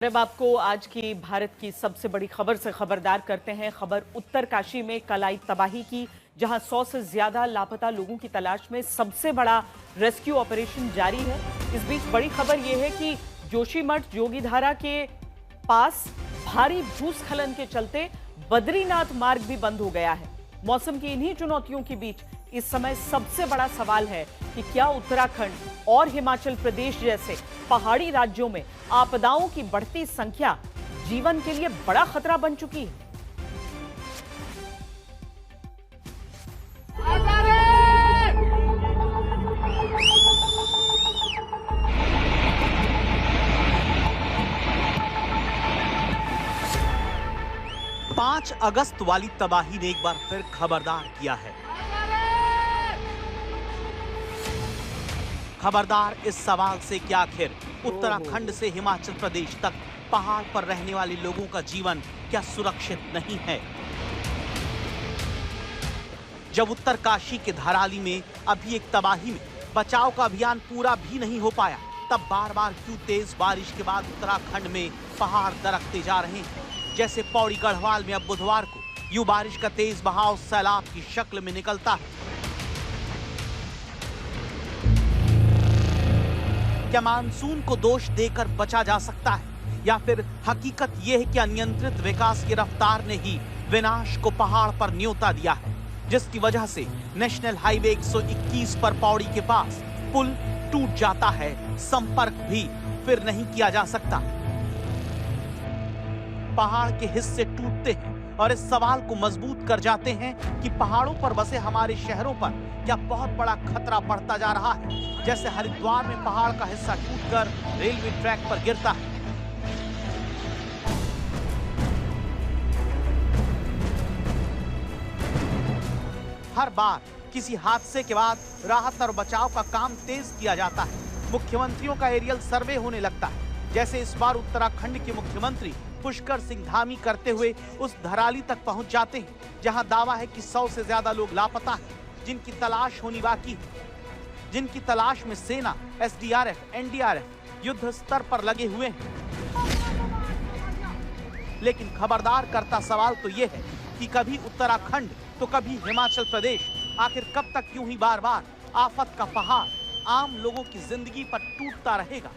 अब आपको आज की भारत की सबसे बड़ी खबर से खबरदार करते हैं। खबर उत्तरकाशी में कल आई तबाही की, जहां 100 से ज्यादा लापता लोगों की तलाश में सबसे बड़ा रेस्क्यू ऑपरेशन जारी है। इस बीच बड़ी खबर यह है कि जोशीमठ जोगीधारा के पास भारी भूस्खलन के चलते बद्रीनाथ मार्ग भी बंद हो गया है। मौसम की इन्हीं चुनौतियों के बीच इस समय सबसे बड़ा सवाल है कि क्या उत्तराखंड और हिमाचल प्रदेश जैसे पहाड़ी राज्यों में आपदाओं की बढ़ती संख्या जीवन के लिए बड़ा खतरा बन चुकी है। पांच अगस्त वाली तबाही ने एक बार फिर खबरदार किया है। खबरदार इस सवाल से कि आखिर उत्तराखंड से हिमाचल प्रदेश तक पहाड़ पर रहने वाले लोगों का जीवन क्या सुरक्षित नहीं है। जब उत्तरकाशी के धराली में अभी एक तबाही में बचाव का अभियान पूरा भी नहीं हो पाया, तब बार बार क्यों तेज बारिश के बाद उत्तराखंड में पहाड़ दरकते जा रहे हैं। जैसे पौड़ी गढ़वाल में अब बुधवार को यूं बारिश का तेज बहाव सैलाब की शक्ल में निकलता है। क्या मानसून को दोष देकर बचा जा सकता है, या फिर हकीकत यह है कि अनियंत्रित विकास की रफ्तार ने ही विनाश को पहाड़ पर न्योता दिया है, जिसकी वजह से नेशनल हाईवे 121 पर पौड़ी के पास पुल टूट जाता है, संपर्क भी फिर नहीं किया जा सकता। पहाड़ के हिस्से टूटते हैं और इस सवाल को मजबूत कर जाते हैं कि पहाड़ों पर बसे हमारे शहरों पर क्या बहुत बड़ा खतरा बढ़ता जा रहा है। जैसे हरिद्वार में पहाड़ का हिस्सा टूटकर रेलवे ट्रैक पर गिरता है। हर बार किसी हादसे के बाद राहत और बचाव का काम तेज किया जाता है। मुख्यमंत्रियों का एरियल सर्वे होने लगता है। जैसे इस बार उत्तराखंड के मुख्यमंत्री पुष्कर सिंह धामी करते हुए उस धराली तक पहुंच जाते हैं, जहां दावा है कि 100 से ज्यादा लोग लापता हैं, जिनकी तलाश होनी बाकी है, जिनकी तलाश में सेना, एसडीआरएफ, एनडीआरएफ युद्ध स्तर पर लगे हुए हैं। लेकिन खबरदार करता सवाल तो यह है कि कभी उत्तराखंड तो कभी हिमाचल प्रदेश, आखिर कब तक यूं ही बार बार आफत का पहाड़ आम लोगों की जिंदगी पर टूटता रहेगा।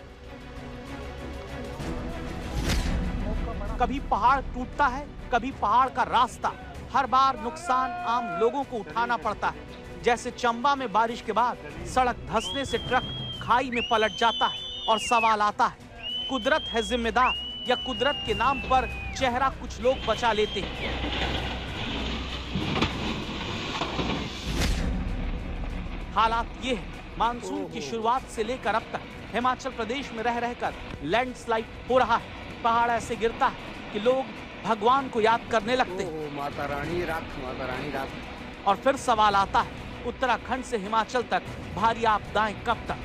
कभी पहाड़ टूटता है, कभी पहाड़ का रास्ता। हर बार नुकसान आम लोगों को उठाना पड़ता है। जैसे चंबा में बारिश के बाद सड़क धंसने से ट्रक खाई में पलट जाता है और सवाल आता है, कुदरत है जिम्मेदार या कुदरत के नाम पर चेहरा कुछ लोग बचा लेते हैं। हालात ये है, मानसून की शुरुआत से लेकर अब तक हिमाचल प्रदेश में रह रहकर लैंडस्लाइड हो रहा है। पहाड़ ऐसे गिरता है कि लोग भगवान को याद करने लगते हैं। माता रानी राख, माता रानी राख। और फिर सवाल आता है, उत्तराखंड से हिमाचल तक भारी आपदाएं कब तक।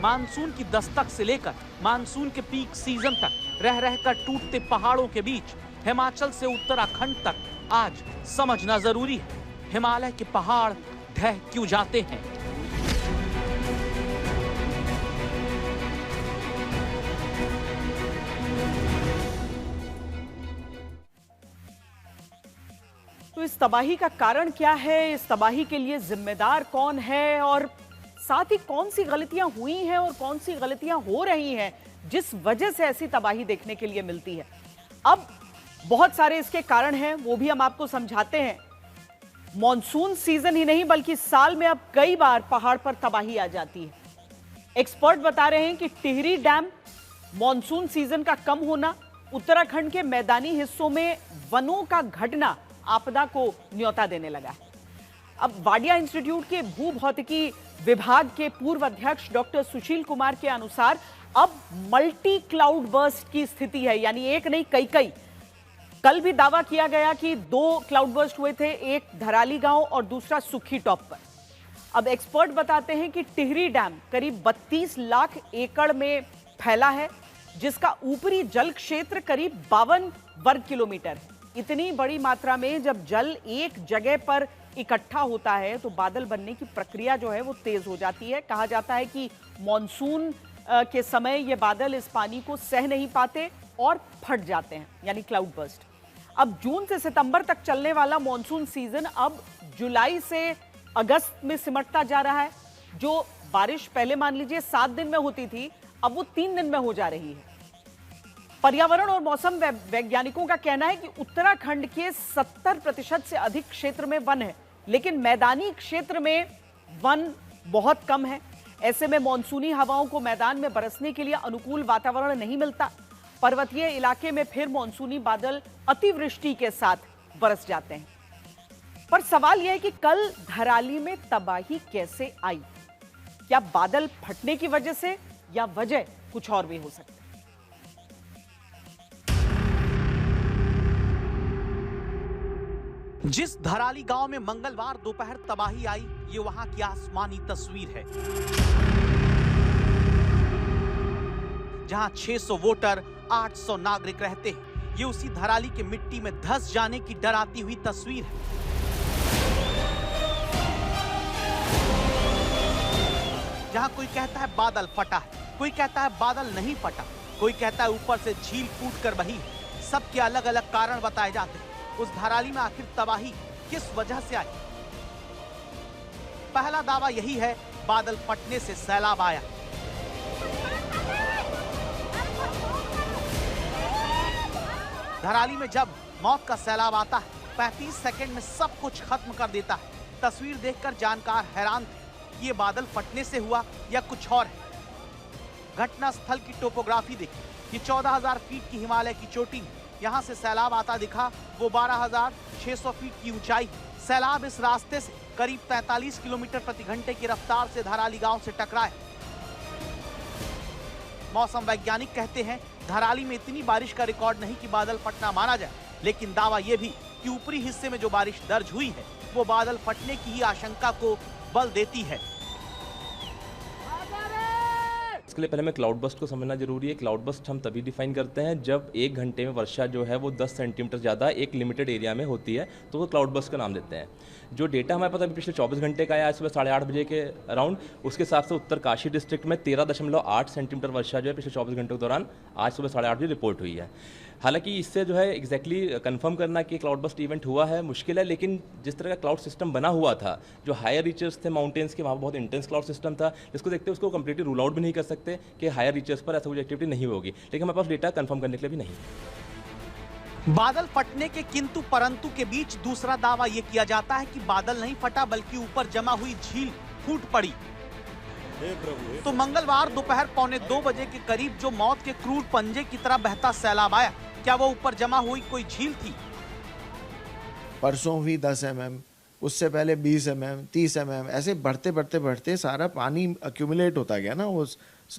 मानसून की दस्तक से लेकर मानसून के पीक सीजन तक रह रहकर टूटते पहाड़ों के बीच हिमाचल से उत्तराखंड तक आज समझना जरूरी है, हिमालय के पहाड़ ढह क्यों जाते हैं। तो इस तबाही का कारण क्या है, इस तबाही के लिए जिम्मेदार कौन है, और साथ ही कौन सी गलतियां हुई हैं और कौन सी गलतियां हो रही हैं जिस वजह से ऐसी तबाही देखने के लिए मिलती है। अब बहुत सारे इसके कारण हैं, वो भी हम आपको समझाते हैं। मॉनसून सीजन ही नहीं बल्कि साल में अब कई बार पहाड़ पर तबाही आ जाती है। एक्सपर्ट बता रहे हैं कि टिहरी डैम, मॉनसून सीजन का कम होना, उत्तराखंड के मैदानी हिस्सों में वनों का घटना आपदा को न्योता देने लगा है। अब वाडिया इंस्टीट्यूट के भूभौतिकी विभाग के पूर्व अध्यक्ष डॉक्टर सुशील कुमार के अनुसार अब मल्टी क्लाउड बर्स्ट की स्थिति है, यानी एक नहीं कई। कल भी दावा किया गया कि 2 क्लाउड बर्स्ट हुए थे, एक धराली गांव और दूसरा सुखी टॉप पर। अब एक्सपर्ट बताते हैं कि टिहरी डैम करीब 32 लाख एकड़ में फैला है, जिसका ऊपरी जल क्षेत्र करीब 52 वर्ग किलोमीटर है। इतनी बड़ी मात्रा में जब जल एक जगह पर इकट्ठा होता है तो बादल बनने की प्रक्रिया जो है वो तेज हो जाती है। कहा जाता है कि मॉनसून के समय ये बादल इस पानी को सह नहीं पाते और फट जाते हैं, यानी क्लाउड बर्स्ट। अब जून से सितंबर तक चलने वाला मॉनसून सीजन अब जुलाई से अगस्त में सिमटता जा रहा है। जो बारिश पहले मान लीजिए 7 दिन में होती थी, अब वो 3 दिन में हो जा रही है। पर्यावरण और मौसम वैज्ञानिकों का कहना है कि उत्तराखंड के 70% से अधिक क्षेत्र में वन है, लेकिन मैदानी क्षेत्र में वन बहुत कम है। ऐसे में मॉनसूनी हवाओं को मैदान में बरसने के लिए अनुकूल वातावरण नहीं मिलता। पर्वतीय इलाके में फिर मॉनसूनी बादल अतिवृष्टि के साथ बरस जाते हैं। पर सवाल यह है कि कल धराली में तबाही कैसे आई? क्या बादल फटने की वजह से, या वजह कुछ और भी हो सकती है? जिस धराली गांव में मंगलवार दोपहर तबाही आई, ये वहां की आसमानी तस्वीर है, जहां 600 वोटर 800 नागरिक रहते हैं। ये उसी धराली के मिट्टी में धंस जाने की डराती हुई तस्वीर है। जहां कोई कहता है बादल फटा है, कोई कहता है बादल नहीं फटा, कोई कहता है ऊपर से झील फूट कर बही है। सबके अलग अलग कारण बताए जाते हैं। उस धराली में आखिर तबाही किस वजह से आई? पहला दावा यही है, बादल फटने से सैलाब आया। धराली में जब मौत का सैलाब आता है, 35 सेकंड में सब कुछ खत्म कर देता है। तस्वीर देखकर जानकार हैरान थे कि ये बादल फटने से हुआ या कुछ और है। घटना स्थल की टोपोग्राफी देखी। ये 14,000 फीट की हिमालय की चोटी है। यहाँ से सैलाब आता दिखा, वो 12,600 फीट की ऊंचाई। सैलाब इस रास्ते से करीब 43 किलोमीटर प्रति घंटे की रफ्तार से धराली गांव से टकराए। मौसम वैज्ञानिक कहते हैं धराली में इतनी बारिश का रिकॉर्ड नहीं कि बादल फटना माना जाए, लेकिन दावा यह भी कि ऊपरी हिस्से में जो बारिश दर्ज हुई है वो बादल फटने की ही आशंका को बल देती है। इसके लिए पहले हमें क्लाउड बस्ट को समझना जरूरी है। क्लाउड बस्ट हम तभी डिफाइन करते हैं जब 1 घंटे में वर्षा जो है वो 10 सेंटीमीटर ज़्यादा एक लिमिटेड एरिया में होती है, तो वो क्लाउड बस्ट का नाम देते हैं। जो डेटा हमारे पास अभी पिछले 24 घंटे का आया है, सुबह 8:30 बजे के अराउंड, उसके हिसाब से उत्तरकाशी डिस्ट्रिक्ट में 13.8 सेंटीमीटर वर्षा जो है पिछले 24 घंटों के दौरान आज सुबह 8:30 बजे रिपोर्ट हुई है। हालांकि इससे जो है एग्जैक्टली कंफर्म करना कि क्लाउड बस्ट इवेंट हुआ है मुश्किल है, लेकिन जिस तरह का क्लाउड सिस्टम बना हुआ था, जो हायर रीचर्स थे माउंटेन्स के, वहाँ बहुत इंटेंस क्लाउड सिस्टम था, जिसको देखते उसको कंप्लीटली रूल आउट भी नहीं कर सकते कि हायर रीचर्स पर ऐसा कुछ एक्टिविटी नहीं होगी, लेकिन हमारे पास डेटा कंफर्म करने के लिए भी नहीं। बादल फटने के किंतु परंतु के बीच दूसरा दावा यह किया जाता है कि बादल नहीं फटा बल्कि ऊपर जमा हुई झील फूट पड़ी। तो मंगलवार दोपहर 1:45 बजे के करीब जो मौत के क्रूर पंजे की तरह बहता सैलाब आया, क्या वो ऊपर जमा हुई कोई झील थी? परसों हुई 10 mm, उससे पहले 20 mm, 30 mm, ऐसे बढ़ते बढ़ते बढ़ते सारा पानी अक्यूमुलेट होता गया ना, वो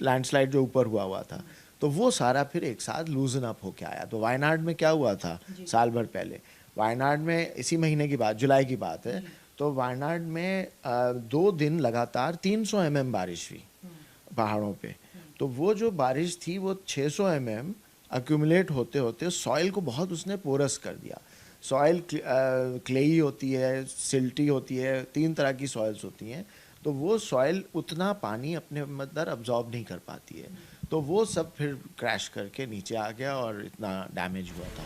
लैंडस्लाइड जो ऊपर हुआ था, तो वो सारा फिर एक साथ लूजन अप होके आया। तो वायनाड में क्या हुआ था साल भर पहले, वायनाड में इसी महीने की बात, जुलाई की बात है, तो वायनाड में 2 दिन लगातार 300 mm बारिश हुई पहाड़ों पे। तो वो जो बारिश थी वो 600 mm अक्यूमुलेट होते होते सॉइल को बहुत उसने पोरस कर दिया। सॉइल क्लेई होती है, सिल्टी होती है, 3 तरह की सॉइल्स होती हैं, तो वो सॉइल उतना पानी अपने अंदर अब्जॉर्ब नहीं कर पाती है, तो वो सब फिर क्रैश करके नीचे आ गया और इतना डैमेज हुआ था।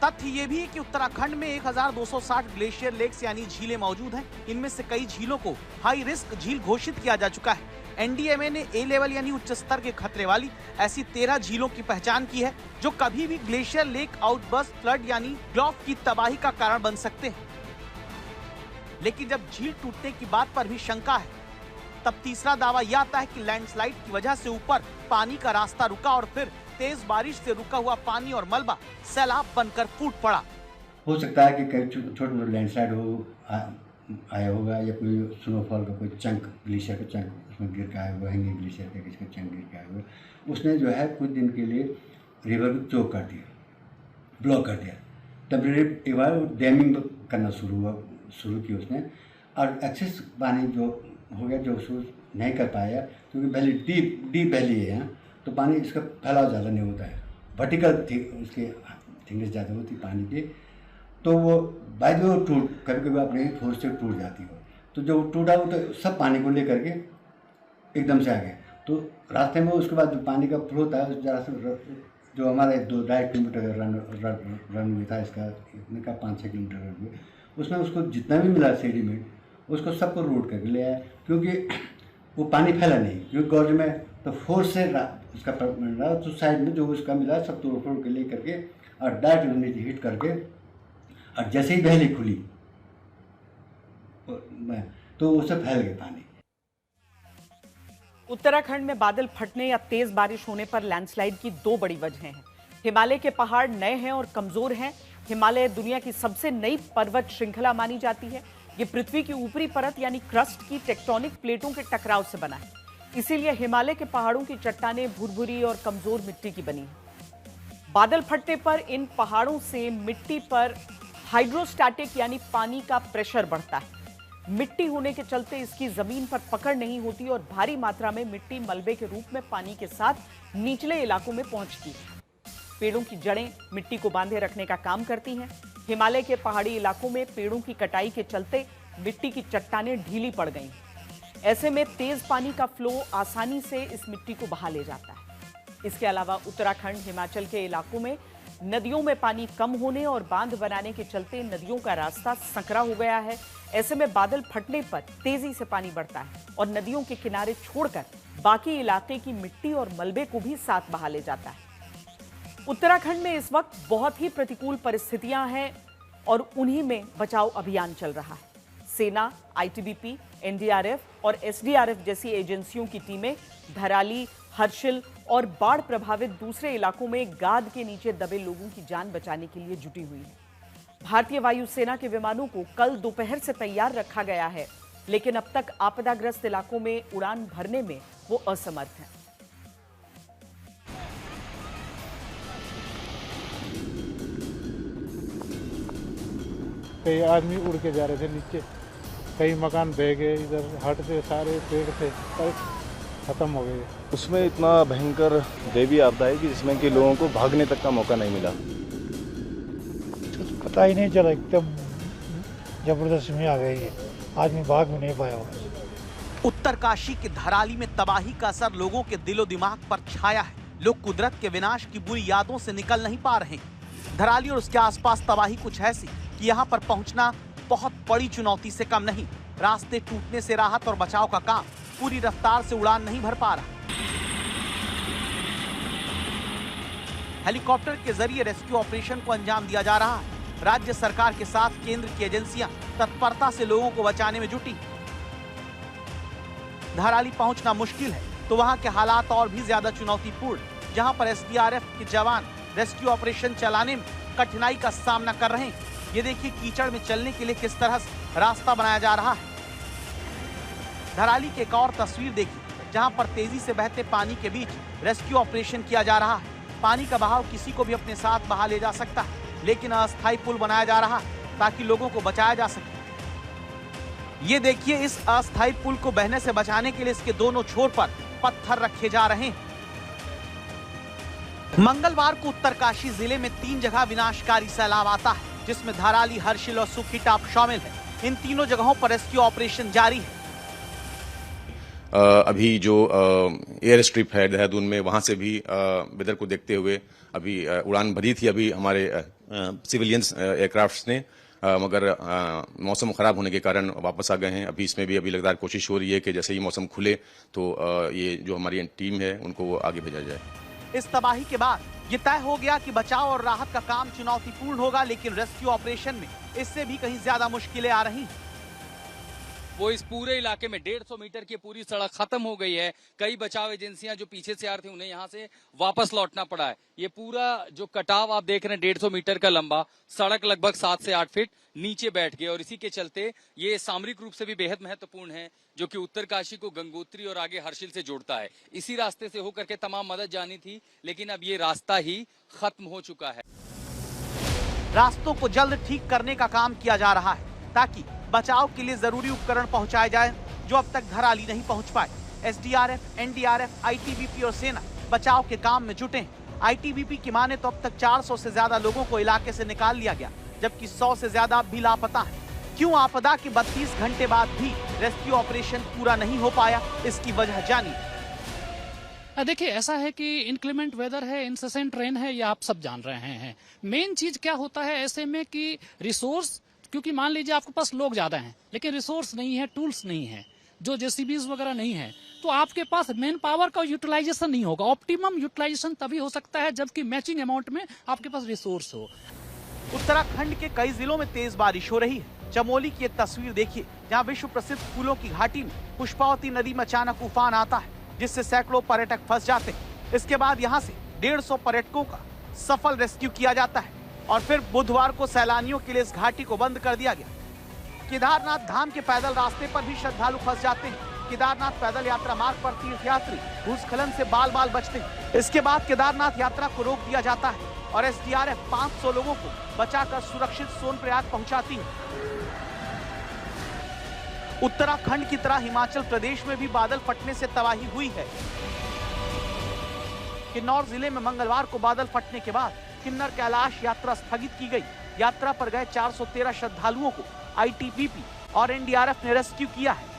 तथ्य ये भी है कि उत्तराखंड में 1260 ग्लेशियर लेक्स यानी झीलें मौजूद हैं। इनमें से कई झीलों को हाई रिस्क झील घोषित किया जा चुका है। एनडीएमए ने ए लेवल यानी उच्च स्तर के खतरे वाली ऐसी 13 झीलों की पहचान की है जो कभी भी ग्लेशियर लेक आउटबर्स्ट फ्लड यानी ग्लॉफ की तबाही का कारण बन सकते हैं। लेकिन जब झील टूटने की बात पर भी शंका है, तब तीसरा दावा यह आता है कि लैंडस्लाइड की वजह से ऊपर पानी का रास्ता रुका और फिर तेज बारिश से रुका हुआ पानी और मलबा सैलाब बनकर फूट पड़ा। हो सकता है कि कई छोटे मोटे लैंडस्लाइड आया होगा, या कोई स्नोफॉल का कोई चंक, ग्लेशियर का चंक उसमें गिर के आया हुआ, हैंगिंग ग्लेशियर का किसका चंक गिर के आया हुआ, उसने जो है कुछ दिन के लिए रिवर को चोक कर दिया, ब्लॉक कर दिया। टेम्परेरी एक बार डैमिंग करना शुरू की उसने, और एक्सेस पानी जो हो गया, जो उसको नहीं कर पाया क्योंकि वैली डीप वैली है यहाँ, तो पानी इसका फैलाव ज़्यादा नहीं होता है, वर्टिकल उसके थिकनेस ज़्यादा होती पानी की, तो वो बाय द वे टूट कभी कभी अपने फोर्स से टूट जाती हो, तो जो टूटा वो तो सब पानी को लेकर के एकदम से आ गए। तो रास्ते में उसके बाद जो पानी का फ्लो था जरा से जो हमारा 2-2.5 किलोमीटर रन था इसका, इतने का 5-6 किलोमीटर रन, उसमें उसको जितना भी मिला सेडिमेंट उसको सबको रूट करके ले आया, क्योंकि वो पानी फैला नहीं, क्योंकि गॉर्ज में तो फोर्स से उसका रहा, तो साइड में जो उसका मिला सब तोड़ फोड़ के ले करके और डायरेक्ट नीचे हिट करके, और जैसे ही वैली खुली तो उससे फैल गया पानी। उत्तराखंड में बादल फटने या तेज बारिश होने पर लैंडस्लाइड की 2 बड़ी वजहें हैं। हिमालय के पहाड़ नए हैं और कमजोर हैं। हिमालय दुनिया की सबसे नई पर्वत श्रृंखला मानी जाती है। ये पृथ्वी की ऊपरी परत यानी क्रस्ट की टेक्टोनिक प्लेटों के टकराव से बना है। इसीलिए हिमालय के पहाड़ों की चट्टानें भुरभुरी और कमजोर मिट्टी की बनी है। बादल फटने पर इन पहाड़ों से मिट्टी पर हाइड्रोस्टैटिक यानी पानी का प्रेशर बढ़ता है। मिट्टी होने के चलते इसकी जमीन पर पकड़ नहीं होती और भारी मात्रा में मिट्टी मलबे के रूप में पानी के साथ निचले इलाकों में पहुंचती है। पेड़ों की जड़ें मिट्टी को बांधे रखने का काम करती हैं। हिमालय के पहाड़ी इलाकों में पेड़ों की कटाई के चलते मिट्टी की चट्टानें ढीली पड़ गई। ऐसे में तेज पानी का फ्लो आसानी से इस मिट्टी को बहा ले जाता है। इसके अलावा उत्तराखंड, हिमाचल के इलाकों में नदियों में पानी कम होने और बांध बनाने के चलते नदियों का रास्ता संकरा हो गया है। ऐसे में बादल फटने पर तेजी से पानी बढ़ता है और नदियों के किनारे छोड़कर बाकी इलाके की मिट्टी और मलबे को भी साथ बहा ले जाता है। उत्तराखंड में इस वक्त बहुत ही प्रतिकूल परिस्थितियां हैं और उन्हीं में बचाव अभियान चल रहा है। सेना, आईटीबीपी, एनडीआरएफ और एसडीआरएफ जैसी एजेंसियों की टीमें धराली, हर्षिल और बाढ़ प्रभावित दूसरे इलाकों में गाद के नीचे दबे लोगों की जान बचाने के लिए जुटी हुई है। भारतीय वायुसेना के विमानों को कल दोपहर से तैयार रखा गया है, लेकिन अब तक आपदाग्रस्त इलाकों में उड़ान भरने में वो असमर्थ हैं। कई आदमी उड़ के जा रहे थे नीचे, कई मकान बह गए, इधर हट से सारे पेड़ थे खत्म हो गए। उसमें इतना भयंकर देवी आपदा है कि जिसमें कि लोगों को भागने तक का मौका नहीं मिला। पता ही नहीं चला, एकदम जबरदस्त में आ गई है, आदमी भाग भी नहीं पाया। उत्तरकाशी के धराली में तबाही का असर लोगों के दिलो दिमाग पर छाया है। लोग कुदरत के विनाश की बुरी यादों से निकल नहीं पा रहे। धराली और उसके आसपास तबाही कुछ ऐसी कि यहाँ पर पहुँचना बहुत बड़ी चुनौती से कम नहीं। रास्ते टूटने से राहत और बचाव का काम पूरी रफ्तार से उड़ान नहीं भर पा रहा। हेलीकॉप्टर के जरिए रेस्क्यू ऑपरेशन को अंजाम दिया जा रहा है। राज्य सरकार के साथ केंद्र की एजेंसियां तत्परता से लोगों को बचाने में जुटी। धराली पहुंचना मुश्किल है तो वहां के हालात और भी ज्यादा चुनौतीपूर्ण, जहां पर एसडीआरएफ के जवान रेस्क्यू ऑपरेशन चलाने में कठिनाई का सामना कर रहे हैं। ये देखिए कीचड़ में चलने के लिए किस तरह से रास्ता बनाया जा रहा है। धराली की एक और तस्वीर देखिए, जहां पर तेजी से बहते पानी के बीच रेस्क्यू ऑपरेशन किया जा रहा है। पानी का बहाव किसी को भी अपने साथ बहा ले जा सकता है, लेकिन अस्थायी पुल बनाया जा रहा है ताकि लोगों को बचाया जा सके। ये देखिए, इस अस्थायी पुल को बहने से बचाने के लिए इसके दोनों छोर पर पत्थर रखे जा रहे हैं। मंगलवार को उत्तरकाशी जिले में 3 जगह विनाशकारी सैलाब आता है, जिसमें धराली, हर्षिल और सुखी टाप शामिल है। इन तीनों जगहों पर रेस्क्यू ऑपरेशन जारी है। अभी जो एयर स्ट्रिप है देहरादून में, वहाँ से भी वेदर को देखते हुए अभी उड़ान भरी थी अभी हमारे सिविलियंस एयरक्राफ्ट्स ने, मगर मौसम ख़राब होने के कारण वापस आ गए हैं। अभी इसमें भी अभी लगातार कोशिश हो रही है कि जैसे ही मौसम खुले तो ये जो हमारी टीम है उनको वो आगे भेजा जाए। इस तबाही के बाद ये तय हो गया कि बचाव और राहत का काम चुनौतीपूर्ण होगा, लेकिन रेस्क्यू ऑपरेशन में इससे भी कहीं ज्यादा मुश्किलें आ रही हैं। वो इस पूरे इलाके में 150 मीटर की पूरी सड़क खत्म हो गई है। कई बचाव एजेंसियां जो पीछे से आ रही थी उन्हें यहाँ से वापस लौटना पड़ा है। ये पूरा जो कटाव आप देख रहे हैं 150 मीटर का लंबा, सड़क लगभग 7 से 8 फीट नीचे बैठ गई और इसी के चलते ये सामरिक रूप से भी बेहद महत्वपूर्ण है, जो कि उत्तरकाशी को गंगोत्री और आगे हर्षिल से जोड़ता है। इसी रास्ते से होकर के तमाम मदद जानी थी, लेकिन अब ये रास्ता ही खत्म हो चुका है। रास्तों को जल्द ठीक करने का काम किया जा रहा है ताकि बचाव के लिए जरूरी उपकरण पहुंचाए जाएं, जो अब तक धराली नहीं पहुंच पाए। एसडीआरएफ, एनडीआरएफ, आईटीबीपी और सेना बचाव के काम में जुटे हैं। आईटीबीपी की माने तो अब तक 400 से ज्यादा लोगों को इलाके से निकाल लिया गया, जबकि 100 से ज्यादा अब भी लापता हैं। क्यों आपदा के 32 घंटे बाद भी रेस्क्यू ऑपरेशन पूरा नहीं हो पाया, इसकी वजह जानिए। देखिए, ऐसा है कि इनक्लेमेंट वेदर है, इंसेसेंट रेन है, ये आप सब जान रहे हैं। मेन चीज क्या होता है ऐसे में कि रिसोर्स, क्योंकि मान लीजिए आपके पास लोग ज्यादा हैं लेकिन रिसोर्स नहीं है, टूल्स नहीं है, जो जेसीबीज वगैरह नहीं है, तो आपके पास मेन पावर का यूटिलाइजेशन नहीं होगा। ऑप्टिमम यूटिलाइजेशन तभी हो सकता है जबकि मैचिंग अमाउंट में आपके पास रिसोर्स हो। उत्तराखंड के कई जिलों में तेज बारिश हो रही है। चमोली की एक तस्वीर देखिए, जहां विश्व प्रसिद्ध फूलों की घाटी में पुष्पावती नदी में अचानक उफान आता है, जिससे सैकड़ों पर्यटक फंस जाते हैं। इसके बाद यहां से 150 पर्यटकों का सफल रेस्क्यू किया जाता है और फिर बुधवार को सैलानियों के लिए इस घाटी को बंद कर दिया गया। केदारनाथ धाम के पैदल रास्ते पर भी श्रद्धालु फंस जाते हैं। केदारनाथ पैदल यात्रा मार्ग पर तीर्थयात्री भूस्खलन से बाल बाल बचते हैं। इसके बाद केदारनाथ यात्रा को रोक दिया जाता है और एसडीआरएफ 500 लोगों को बचाकर सुरक्षित सोनप्रयाग पहुंचाती है। उत्तराखंड की तरह हिमाचल प्रदेश में भी बादल फटने से तबाही हुई है। किन्नौर जिले में मंगलवार को बादल फटने के बाद किन्नर कैलाश यात्रा स्थगित की गई। यात्रा पर गए 413 श्रद्धालुओं को आईटीबीपी और एनडीआरएफ ने रेस्क्यू किया है।